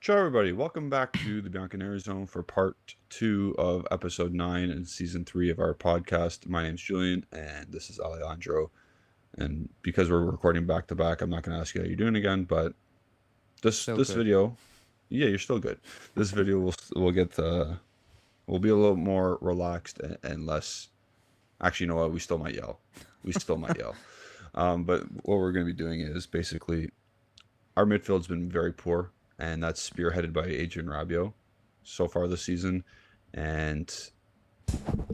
Ciao, everybody. Welcome back to the Bianconeri Zone for part 2 of episode 9 in season 3 of our podcast. My name's Julian, and this is Alejandro. And because we're recording back to back, I'm not going to ask you how you're doing again, but this Still this good. video, yeah, you're still good. This video will be a little more relaxed and less. Actually, you know what? We still might yell. We still might yell. But what we're going to be doing is basically our midfield's been very poor, and that's spearheaded by Adrian Rabiot so far this season. And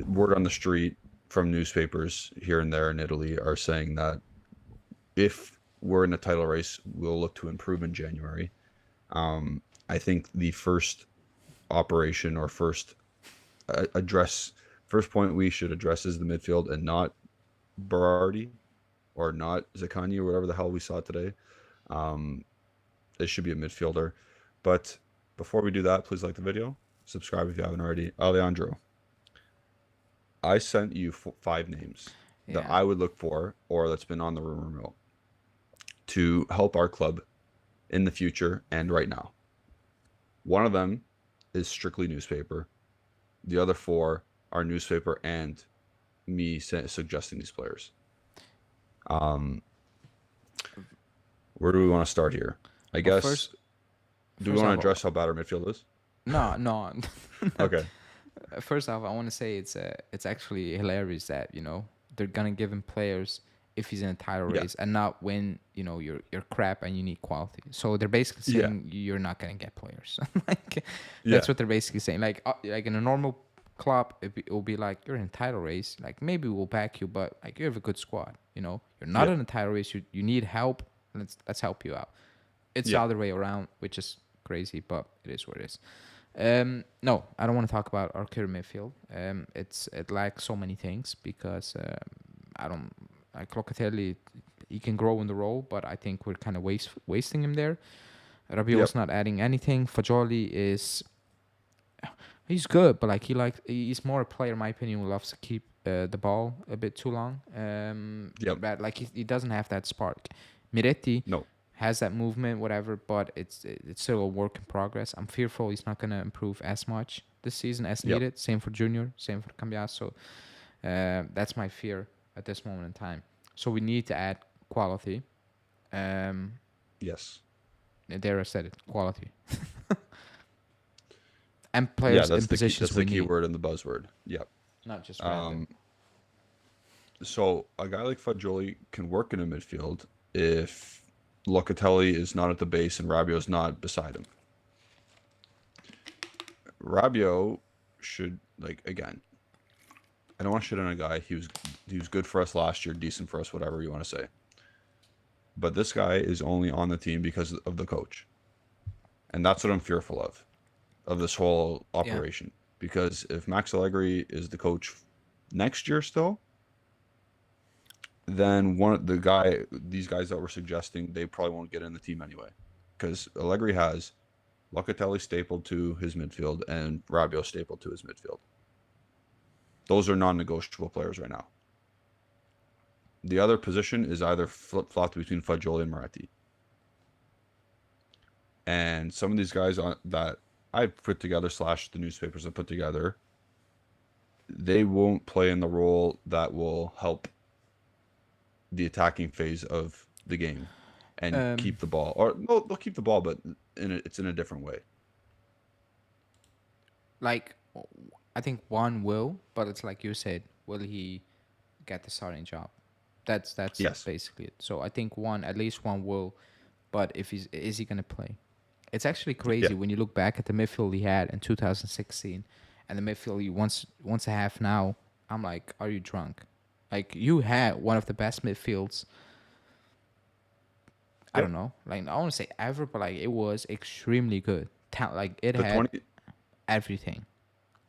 word on the street from newspapers here and there in Italy are saying that if we're in a title race, we'll look to improve in January. I think the first operation or first point we should address is the midfield and not Berardi or not Zaccagni or whatever the hell we saw today. It should be a midfielder. But before we do that, please like the video. Subscribe if you haven't already. Alejandro, I sent you 5 names that Yeah. I would look for or that's been on the rumor mill to help our club in the future and right now. One of them is strictly newspaper. The other 4 are newspaper and me suggesting these players. Where do we want to start here? I Well, guess, do we first want to off, address how bad our midfield is? no. Okay. First off, I want to say it's actually hilarious that they're gonna give him players if he's in a title Yeah. race and not when you're crap and you need quality. So they're basically Yeah. saying you're not gonna get players. Like Yeah. that's what they're basically saying. Like in a normal club, it will be like you're in a title race. Like maybe we'll back you, but like you have a good squad. You're not Yeah. in a title race. You need help. Let's help you out. It's the Yeah. other way around, which is crazy, but it is what it is. No, I don't want to talk about our current midfield. It lacks so many things because I don't like Locatelli. He can grow in the role, but I think we're kind of wasting him there. Rabiot's not adding anything. Fagioli he's good, but he's more a player, in my opinion, who loves to keep the ball a bit too long. But like he doesn't have that spark. Miretti No. has that movement, whatever, but it's still a work in progress. I'm fearful he's not gonna improve as much this season as Yep. needed. Same for Junior, same for Cambiaso. That's my fear at this moment in time. So we need to add quality. Yes. There I said it, quality. And players in positions that's the we key need, word and the buzzword. Yep. not just random. So a guy like Fagioli can work in a midfield if Locatelli is not at the base and Rabiot's not beside him. Rabiot should, again, I don't want to shit on a guy. He was good for us last year, decent for us, whatever you want to say. But this guy is only on the team because of the coach. And that's what I'm fearful of this whole operation. Yeah. Because if Max Allegri is the coach next year still, then these guys that we're suggesting, they probably won't get in the team anyway. Because Allegri has Locatelli stapled to his midfield and Rabiot stapled to his midfield. Those are non-negotiable players right now. The other position is either flip-flopped between Fagioli and Moretti. And some of these guys that I've put together / the newspapers have put together, they won't play in the role that will help the attacking phase of the game and keep the ball. Or no, they'll keep the ball, but it's in a different way. Like, I think one will, but it's like you said, will he get the starting job? That's yes. basically it. So I think at least one will, but is he gonna play? It's actually crazy when you look back at the midfield he had in 2016 and the midfield he wants to have now. I'm like, are you drunk? Like, you had one of the best midfields. I don't know. Like, I want to say ever, but like it was extremely good. Like it had everything.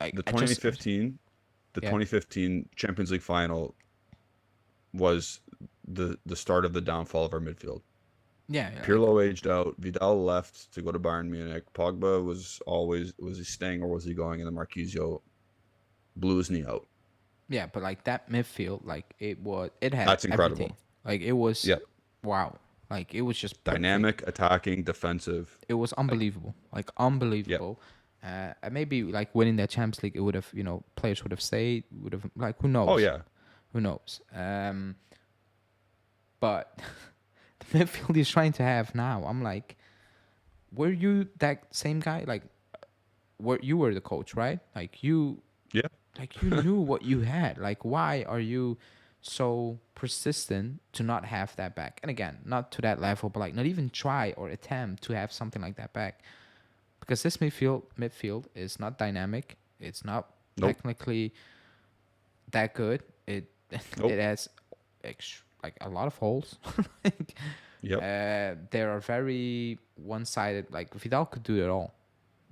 Like the 2015 Champions League final was the start of the downfall of our midfield. Yeah. Pirlo aged out. Vidal left to go to Bayern Munich. Pogba was he staying or was he going? And then Marquinhos blew his knee out. Yeah, but like that midfield, like it had That's incredible. everything. Like it was wow. Like it was just perfect. Dynamic, attacking, defensive. It was unbelievable, like unbelievable. And maybe like winning that Champions League, it would have, players would have stayed, would have like who knows? Oh yeah, Who knows? But the midfield he's trying to have now, I'm like, were you that same guy? Like, you were the coach, right? Like you knew what you had. Like, why are you so persistent to not have that back? And again, not to that level, but like not even try or attempt to have something like that back. Because this midfield is not dynamic. It's not technically that good. It has like a lot of holes. They are very one-sided. Like Vidal could do it all.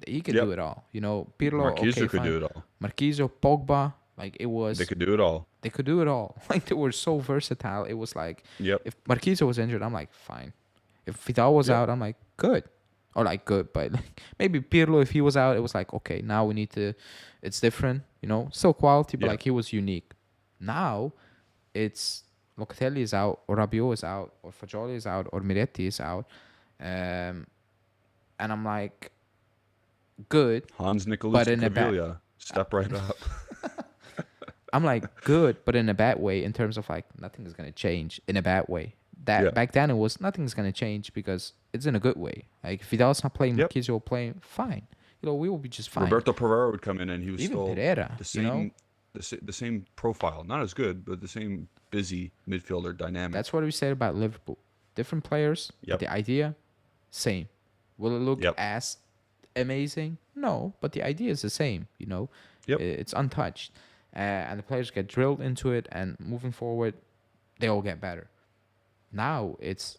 He could do it all. Pirlo, Marquinhos could do it all. Marquinhos, Pogba, like it was. They could do it all. They could do it all. Like they were so versatile. It was like, if Marquinhos was injured, I'm like, fine. If Vidal was out, I'm like, good. Or like good, but like maybe Pirlo, if he was out, it was like, okay, now we need to. It's different, still quality, but like he was unique. Now, it's Locatelli is out, or Rabiot is out, or Fagioli is out, or Miretti is out, and I'm like, good. Hans Nicolas Cavilla, step right up. I'm like, good, but in a bad way, in terms of like nothing is gonna change in a bad way. Back then it was nothing's gonna change because it's in a good way. Like if Vidal's not playing, Marquinhos will play fine. We will be just fine. Roberto Pereira would come in and he was even still Pereira, the same profile, not as good, but the same busy midfielder dynamic. That's what we said about Liverpool. Different players, but the idea, same. Will it look as amazing? No, but the idea is the same. It's untouched, and the players get drilled into it, and moving forward, they all get better. Now it's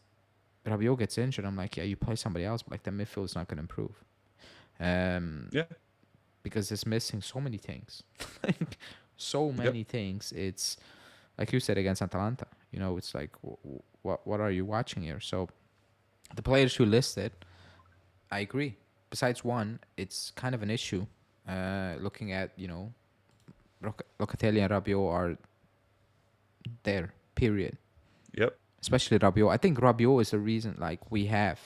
Rabiot gets injured. I'm like, you play somebody else, but like the midfield is not going to improve. Because it's missing so many things. Like so many things. It's like you said against Atalanta. It's like, what are you watching here? So the players you listed, I agree. Besides one, it's kind of an issue. Looking at Locatelli and Rabiot are there. Period. Yep. Especially Rabiot. I think Rabiot is the reason, like, we have,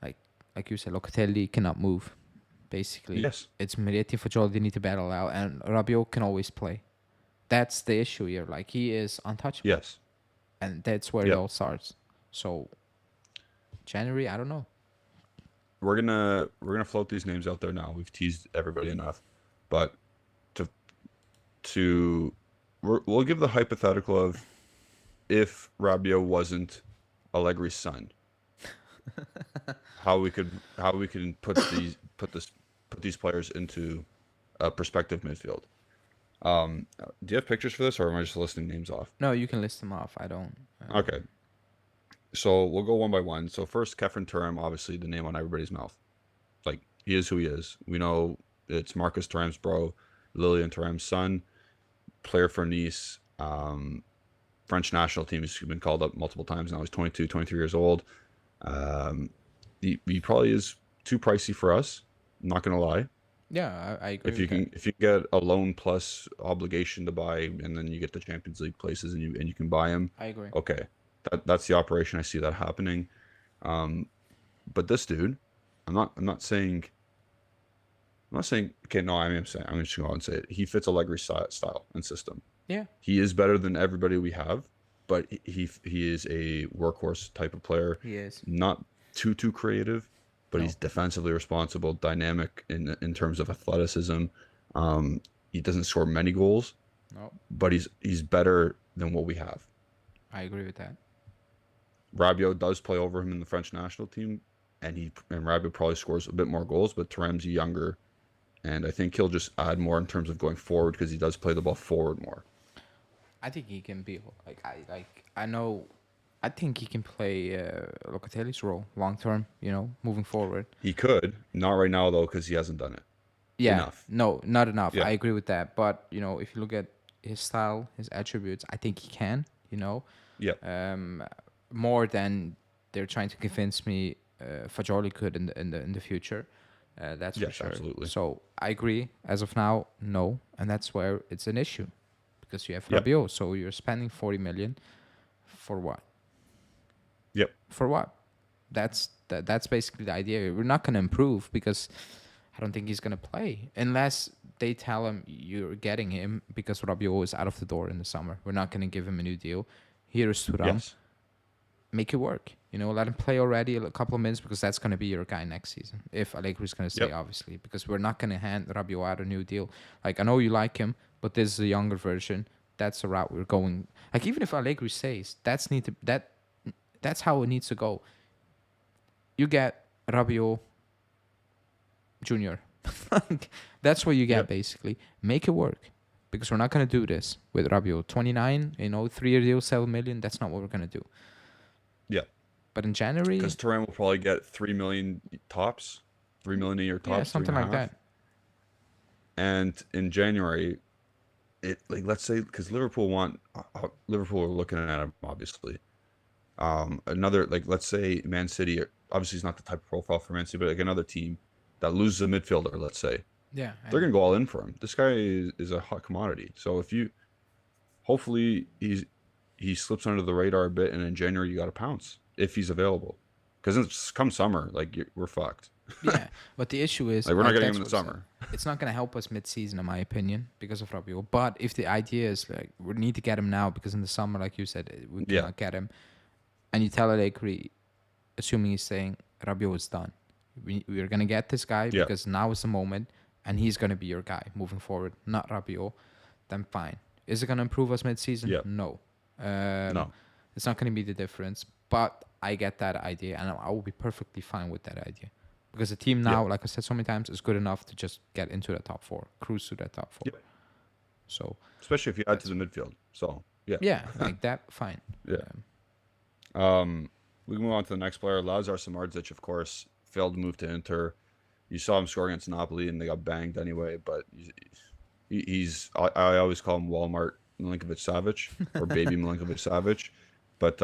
like you said, Locatelli cannot move, basically. Yes. It's Miretti, Fagioli, they need to battle out, and Rabiot can always play. That's the issue here. Like, he is untouchable. Yes. And that's where it all starts. So, January, I don't know. We're gonna float these names out there now. We've teased everybody enough. But we'll give the hypothetical of if Rabiot wasn't Allegri's son, how we can put these players into a prospective midfield. Do you have pictures for this, or am I just listing names off? No, you can list them off. I don't. Okay. So we'll go one by one. So first, Khephren Thuram, obviously the name on everybody's mouth. Like, he is who he is. We know it's Marcus Thuram's bro, Lilian Thuram's son, player for Nice. French national team. He's been called up multiple times now. He's 22, 23 years old. He probably is too pricey for us. I'm not gonna lie. Yeah, I agree. If you get a loan plus obligation to buy, and then you get the Champions League places, and you can buy him. I agree. Okay, that's the operation. I see that happening. But this dude, I'm not saying. Okay, no, I'm just going to go and say it. He fits Allegri's style and system. Yeah. He is better than everybody we have, but he is a workhorse type of player. He is. Not too creative, but he's defensively responsible, dynamic in terms of athleticism. He doesn't score many goals. No. But he's better than what we have. I agree with that. Rabiot does play over him in the French national team, and Rabiot probably scores a bit more goals, but Thuram's younger, and I think he'll just add more in terms of going forward because he does play the ball forward more. I think he can be I think he can play Locatelli's role long term. Moving forward. He could, not right now though, because he hasn't done it. Yeah, enough. No, not enough. Yeah. I agree with that. But if you look at his style, his attributes, I think he can. Yeah. More than they're trying to convince me Fagioli could in the future. That's for sure. Absolutely. So I agree. As of now, no, and that's where it's an issue, because you have Rabiot. So you're spending 40 million for what? Yep. For what? That's basically the idea. We're not gonna improve because I don't think he's gonna play unless they tell him you're getting him because Rabiot is out of the door in the summer. We're not gonna give him a new deal. Here's Thuram. Yes. Make it work. Let him play already a couple of minutes because that's going to be your guy next season. If Allegri's going to stay, obviously, because we're not going to hand Rabiot out a new deal. Like, I know you like him, but this is a younger version. That's the route we're going. Like, even if Allegri says that's how it needs to go. You get Rabiot Junior. That's what you get basically. Make it work. Because we're not going to do this with Rabiot. 29, 3-year deal, 7 million. That's not what we're going to do. Yeah. But in January, because Thuram will probably get 3 million tops, 3 million a year tops, yeah, something like that. And in January, let's say because Liverpool are looking at him obviously. Another let's say Man City, obviously he's not the type of profile for Man City, but another team that loses a midfielder, let's say, they're gonna go all in for him. This guy is a hot commodity. So hopefully he slips under the radar a bit, and in January you got to pounce if he's available, because come summer, we're fucked. Yeah, but the issue is we're not getting him in the summer. It's not going to help us mid-season, in my opinion, because of Rabiot. But if the idea is we need to get him now because in the summer, like you said, we cannot get him, and you tell Allegri, assuming he's saying Rabiot is done, we're going to get this guy because now is the moment, and he's going to be your guy moving forward, not Rabiot, then fine. Is it going to improve us mid-season? Yeah. No. No. It's not going to be the difference, but I get that idea, and I will be perfectly fine with that idea. Because the team now, like I said so many times, is good enough to just get into the top 4, cruise to that top 4. Yeah. So, especially if you add to the midfield. So, yeah. Yeah, like that, fine. Yeah. We can move on to the next player. Lazar Samardzic, of course, failed to move to Inter. You saw him score against Napoli, and they got banged anyway, but I always call him Walmart Milinkovic-Savic or Baby Milinkovic-Savic, but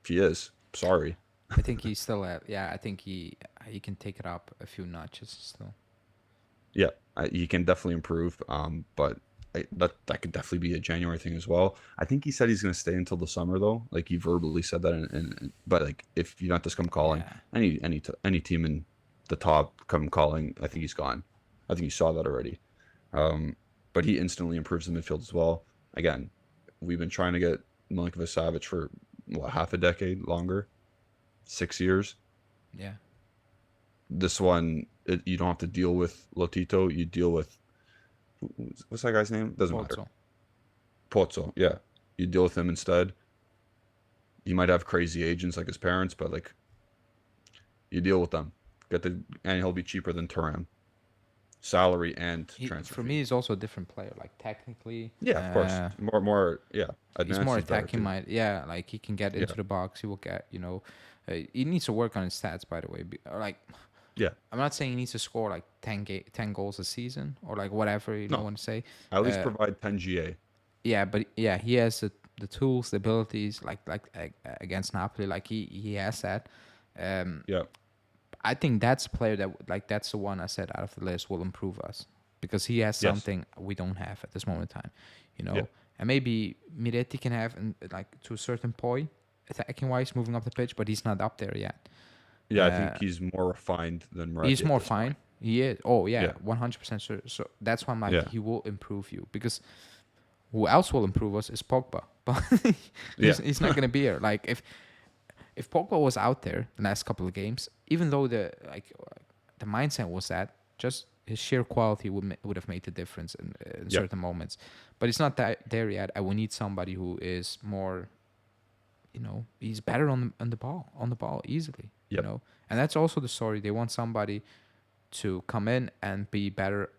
he is. Sorry. I think he's still I think he can take it up a few notches still. Yeah, he can definitely improve, but that could definitely be a January thing as well. I think he said he's going to stay until the summer, though. He verbally said that, but if Juventus come calling, any team in the top come calling, I think he's gone. I think you saw that already. But he instantly improves the midfield as well. Again, we've been trying to get Milinkovic-Savic for half a decade longer, 6 years. Yeah. This one, you don't have to deal with Lotito. You deal with what's that guy's name? Doesn't matter. Pozzo. Yeah, you deal with him instead. He might have crazy agents like his parents, but you deal with them. And he'll be cheaper than Thuram. Salary and transfer. For me, he's also a different player. Technically. Yeah, of course. More. Yeah. He's more attacking minded. Yeah, he can get into the box. He will get. He needs to work on his stats, by the way. Yeah. I'm not saying he needs to score 10 goals a season or whatever you want to say. At least provide 10 GA. Yeah, but he has the tools, the abilities, against Napoli. He has that. Yeah. I think that's a player that that's the one I said out of the list will improve us because he has something we don't have at this moment in time, and maybe Miretti can have to a certain point attacking wise moving up the pitch, but he's not up there yet. Yeah, I think he's more refined than Miretti. He's more fine. He is. Oh yeah, 100% sure. So that's why I'm he will improve you because who else will improve us is Pogba, but he's not gonna be here. If Pogba was out there the last couple of games, even though the mindset was that just his sheer quality would have made the difference in certain moments, but it's not there yet. I will need somebody who is more, he's better on the ball easily, and that's also the story. They want somebody to come in and be better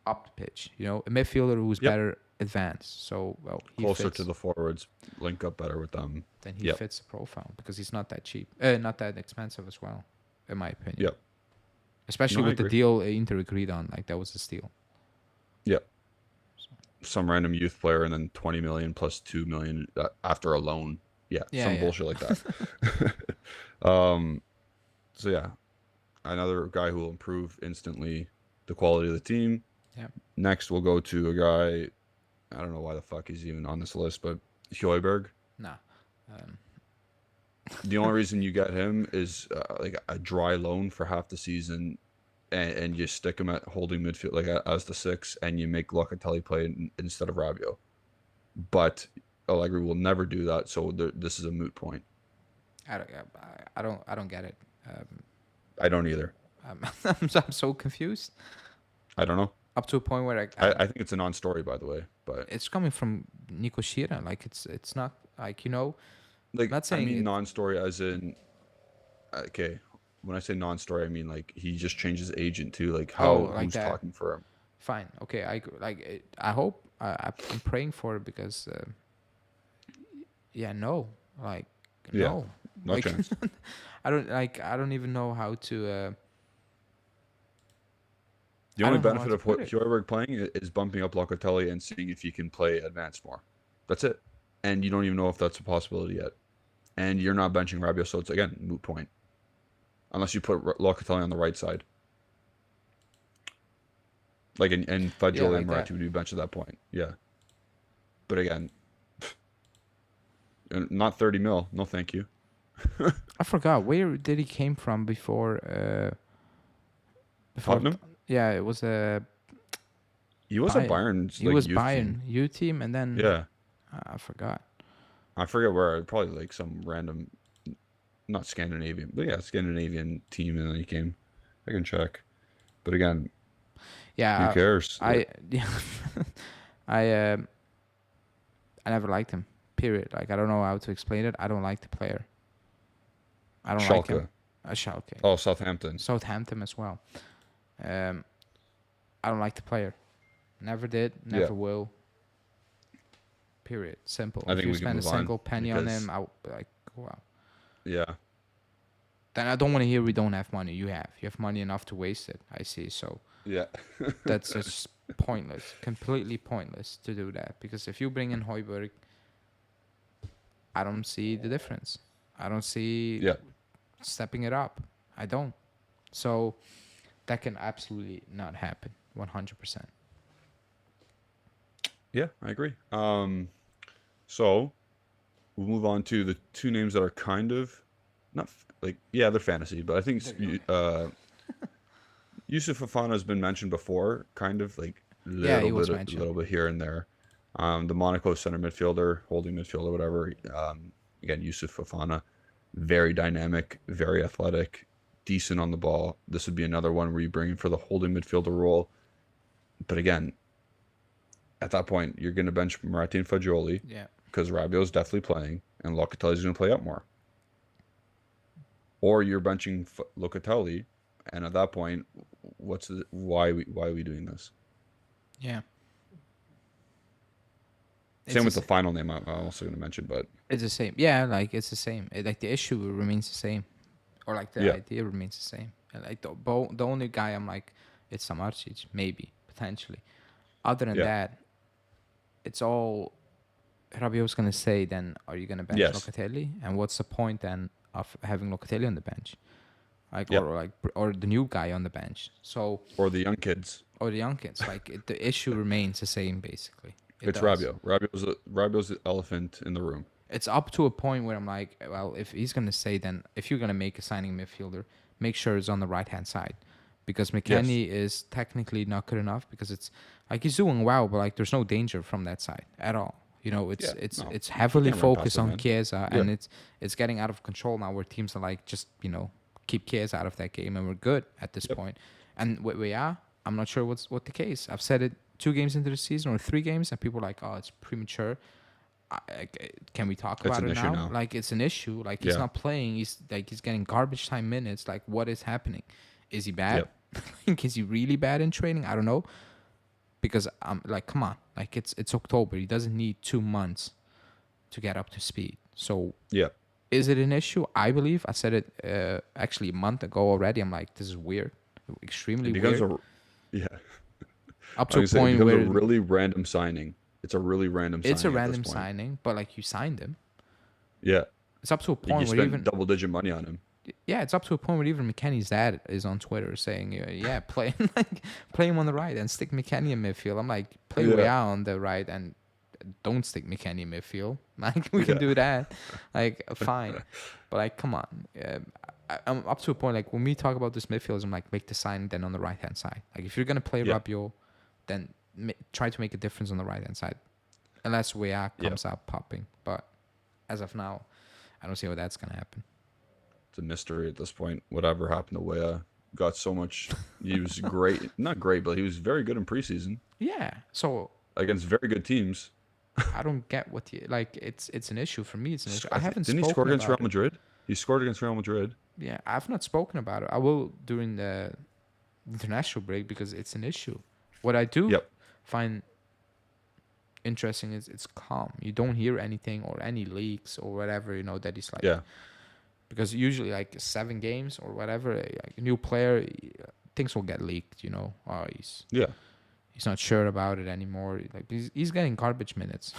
up the pitch, a midfielder who's better advanced. So he closer fits. to the forwards, link up better with them. Then he fits the profile because he's not that cheap, not that expensive as well, in my opinion. Yep. Especially with the deal Inter agreed on, that was the steal. Yep. Some random youth player and then 20 million plus 2 million after a loan. Some bullshit like that. So yeah, another guy who will improve instantly the quality of the team. Yeah. Next, we'll go to a guy. I don't know why the fuck he's even on this list, but Højbjerg. Nah. The only reason you get him is like a dry loan for half the season, and you stick him at holding midfield like as the 6, and you make Locatelli play instead of Rabiot. But Allegri will never do that, so this is a moot point. I don't get it. I don't either. I'm so confused. I don't know. Up to a point where I think it's a non-story, by the way, but it's coming from Nico Schira. Like it's not like, you know. like Not I saying mean it- non-story as in okay. When I say non-story, I mean like he just changed his agent too, like how like who's that. talking for him. Fine. Okay. I hope I'm praying for it because no, like Yeah, no, no like chance. I don't even know how to. The I only don't know how benefit to of put it. whoever playing is bumping up Locatelli and seeing if you can play advanced more. That's it. And you don't even know if that's a possibility yet. And you're not benching Rabiot, so it's again moot point. Unless you put Locatelli on the right side. Like and Fagioli like and that. Moratti would be benched at that point. Yeah. But again, not 30 mil. No, thank you. I forgot where did he came from before. Tottenham? Yeah, it was a. He was at Bayern's He like was youth Bayern team. U team, and then Yeah. I forgot. I forget where. Probably like some random, not Scandinavian, but yeah, Scandinavian team, and then he came. I can check. But again, Yeah, who cares? I I never liked him. Period. Like I don't know how to explain it. I don't like the player. I don't like him. Schalke. Oh, Southampton. Southampton as well. I don't like the player. Never did. Never will. Period. Simple. I If think you we can spend a move on single penny on because- him, I'll be like, wow. Yeah. Then I don't want to hear we don't have money. You have money enough to waste it. I see. So Yeah. that's just pointless. Completely pointless to do that. Because if you bring in Højbjerg, I don't see the difference. I don't see Yeah. stepping it up. I don't. So that can absolutely not happen. 100%. Yeah, I agree. So we'll move on to the two names that are kind of not like they're fantasy, but I think Yusuf Fofana has been mentioned before, kind of like he little was bit, mentioned. little bit here and there. The Monaco center midfielder, holding midfielder, whatever. Again, Yusuf Fofana, very dynamic, very athletic, decent on the ball. This would be another one where you bring him for the holding midfielder role. But again, at that point, you're going to bench Moratti and Fagioli. Yeah. Because Rabiot's definitely playing, and Locatelli's going to play up more. Or you're benching Locatelli, and at that point, why are we doing this? Yeah. Same with the final name I'm also going to mention, but It's the same. Yeah, like it's the same. Like the issue remains the same, or like the Yeah. idea remains the same. And like the only guy I'm like, it's Samardzic, maybe potentially. Other than Yeah. that, it's all Rabiot's gonna say. Then are you gonna bench Yes. Locatelli? And what's the point then of having Locatelli on the bench? Like Yeah. or the new guy on the bench. So or the young kids. or the young kids. Like the issue remains the same basically. It It's does. Rabiot. Rabiot's the elephant in the room. It's up to a point where I'm like, well, if he's gonna say, then if you're gonna make a signing midfielder, make sure it's on the right hand side, because McKennie is technically not good enough, because it's like he's doing well, but like there's no danger from that side at all. You know, it's no. it's heavily can't run past focused him, on man. Chiesa, Yeah. and it's getting out of control now, where teams are like, just keep Chiesa out of that game, and we're good at this point. And we are. I'm not sure what the case. I've said it 2 games into the season or 3 games, and people are like, oh, it's premature. Can we talk about an it issue now? now. Like it's an issue. Like he's Yeah. not playing. He's getting garbage time minutes. Like what is happening? Is he bad? Like is he really bad in training? I don't know. Because I'm like, come on. Like it's October. He doesn't need 2 months to get up to speed. So Yeah. is it an issue? I believe I said it actually a month ago already. I'm like, this is weird, extremely It becomes weird. Up I to a was gonna say, it point becomes where a really random signing. It's a really random signing. it's a at this random point. signing, but like you signed him. Yeah. It's up to a You point where spent even double-digit money on him. yeah, it's up to a point where even McKennie's dad is on Twitter saying, "Yeah, play him on the right and stick McKennie in midfield." I'm like, play Yeah. Weah on the right and don't stick McKennie in midfield. Like we can do that. Like fine, but like come on. I'm up to a point like when we talk about this midfield, I'm like make the sign then on the right hand side. Like if you're gonna play Rabiot, then try to make a difference on the right hand side, unless Weah comes out popping. But as of now, I don't see how that's gonna happen. It's a mystery at this point. Whatever happened to Weah, got so much. He was great, not great, but he was very good in preseason. Yeah. So against very good teams. I don't get what you like. It's an issue for me. It's an issue. I haven't. Didn't he score against Real Madrid? He scored against Real Madrid. Yeah, I've not spoken about it. I will during the international break because it's an issue. What I do find interesting is it's calm. You don't hear anything or any leaks or whatever. That he's like. Because usually like 7 games or whatever, like a new player, things will get leaked. Oh, he's not sure about it anymore. Like he's getting garbage minutes.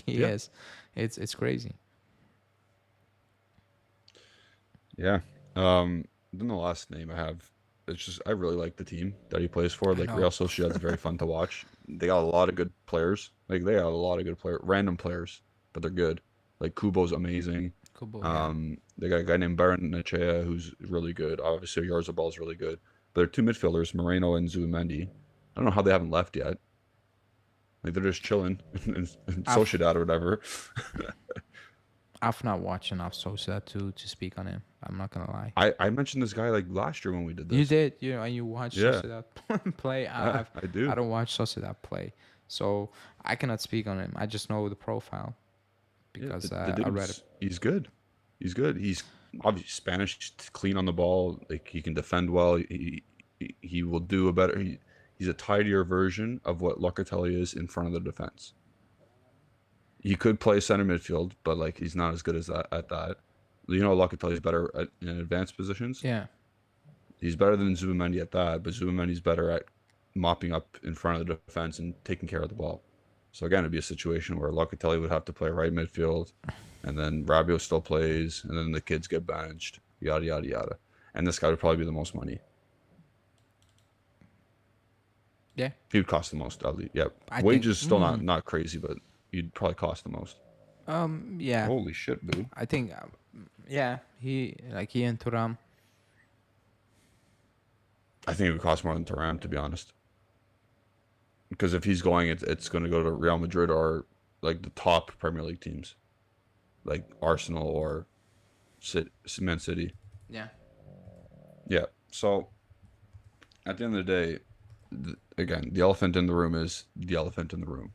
He is. It's crazy. Yeah. Then the last name I have, it's just I really like the team that he plays for. Like Real Sociedad's very fun to watch. They got a lot of good players. Like they got a lot of good random players, but they're good. Like Kubo's amazing. They got a guy named Baron Nachea who's really good. Obviously Yarzabal's really good. But they're 2 midfielders, Moreno and Zubimendi. I don't know how they haven't left yet. Like they're just chilling in Sociedad or whatever. I've not watched enough Sociedad to speak on him. I'm not gonna lie. I mentioned this guy like last year when we did this. You did, and you watched Sociedad play. I do. I don't watch Sociedad play, so I cannot speak on him. I just know the profile because I read it. He's good. He's good. He's obviously Spanish, clean on the ball. Like he can defend well. He will do a better. He's a tidier version of what Locatelli is in front of the defense. He could play center midfield, but like he's not as good as that at that. Locatelli's better in advanced positions. Yeah, he's better than Zubimendi at that, but Zubimendi's better at mopping up in front of the defense and taking care of the ball. So again, it'd be a situation where Locatelli would have to play right midfield, and then Rabiot still plays, and then the kids get benched, yada yada yada. And this guy would probably be the most money. Yeah, he would cost the most. Yeah, wages still not crazy, but he'd probably cost the most. Yeah. Holy shit, boo. I think, he and Thuram. I think it would cost more than Thuram, to be honest. Because if he's going, it's going to go to Real Madrid or like the top Premier League teams, like Arsenal or Man City. Yeah. Yeah. So at the end of the day, again, the elephant in the room is the elephant in the room.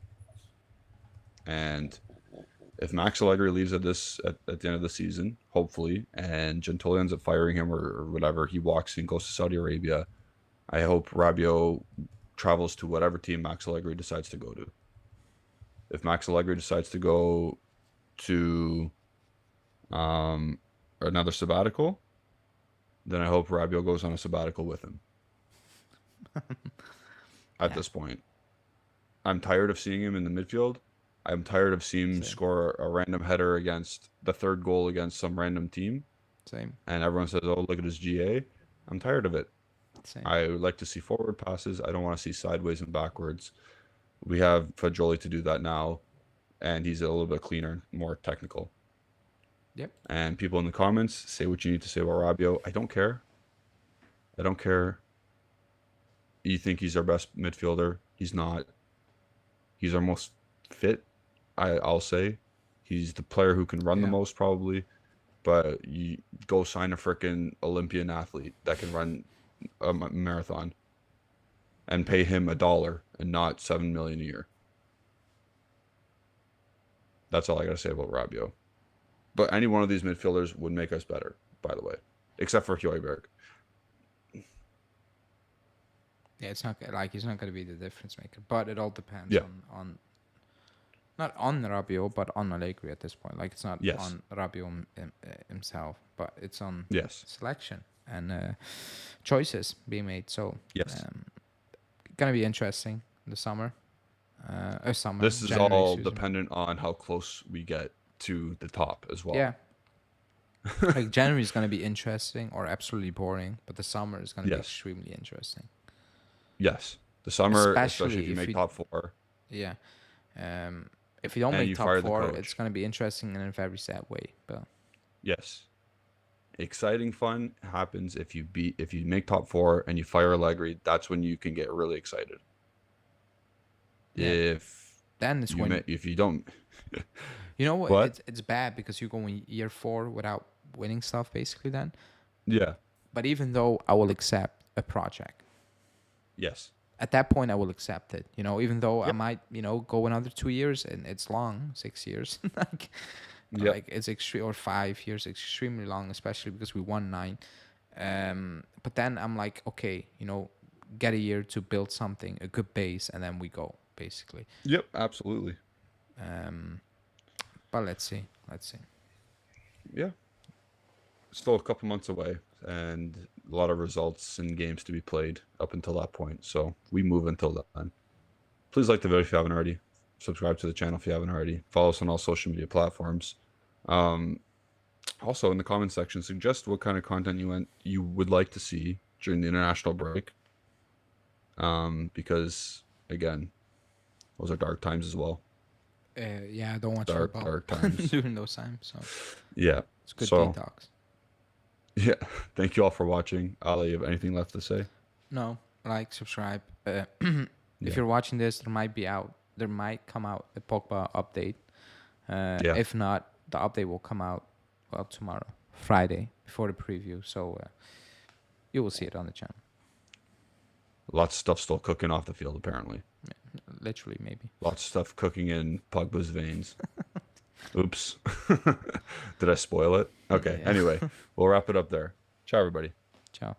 And if Max Allegri leaves at the end of the season, hopefully, and Gentoli ends up firing him or whatever, he walks and goes to Saudi Arabia, I hope Rabiot travels to whatever team Max Allegri decides to go to. If Max Allegri decides to go to another sabbatical, then I hope Rabiot goes on a sabbatical with him. At this point, I'm tired of seeing him in the midfield. I'm tired of seeing him score a random header against the third goal against some random team. Same. And everyone says, "Oh, look at his GA." I'm tired of it. Same. I would like to see forward passes. I don't want to see sideways and backwards. We have Fagioli to do that now, and he's a little bit cleaner, more technical. Yep. And people in the comments, say what you need to say about Rabiot. I don't care. I don't care. You think he's our best midfielder? He's not. He's our most fit. I'll say he's the player who can run the most probably, but you go sign a freaking Olympian athlete that can run a marathon and pay him $1 and not $7 million a year. That's all I gotta say about Rabiot. But any one of these midfielders would make us better, by the way, except for Højbjerg. Yeah, it's not like he's not going to be the difference maker, but it all depends on not on Rabiot, but on Allegri at this point. Like it's not on Rabiot himself, but it's on selection and choices being made. So gonna be interesting the summer. This is all dependent on how close we get to the top as well. Yeah. Like January is gonna be interesting or absolutely boring, but the summer is gonna be extremely interesting. Yes, the summer, especially if you make top 4. Yeah, if you don't and make you top fired the 4, coach. it's gonna be interesting in a very sad way. But Yes. Exciting fun happens if you make top 4 and you fire Allegri. That's when you can get really excited. yeah, If then it's you when if you don't, you know what, what? it's bad because you go in year 4 without winning stuff basically. Then, Yeah. but even though I will accept a project, Yes. at that point I will accept it. Even though I Yep. might go another 2 years, and it's long, 6 years, like Yep. like it's extreme, or 5 years, extremely long, especially because we won 9. But then I'm like, okay, get a year to build something, a good base, and then we go basically. Yep. Absolutely. But let's see. Yeah. Still a couple months away, and a lot of results and games to be played up until that point. So we move until then. Please like the video if you haven't already. Subscribe to the channel if you haven't already. Follow us on all social media platforms. Also, in the comment section, suggest what kind of content you would like to see during the international break. Because again, those are dark times as well. Yeah, I don't watch Dark football times. during those times, so Yeah. it's good So, detox. yeah. Thank you all for watching. Ali, you have anything left to say? No, like, subscribe. Yeah. If you're watching this, there might come out a Pogba update. Yeah. If not, the update will come out tomorrow, Friday, before the preview. So you will see it on the channel. Lots of stuff still cooking off the field, apparently. Literally, maybe. Lots of stuff cooking in Pogba's veins. Oops. Did I spoil it? Okay. Yeah. Anyway, we'll wrap it up there. Ciao, everybody. Ciao.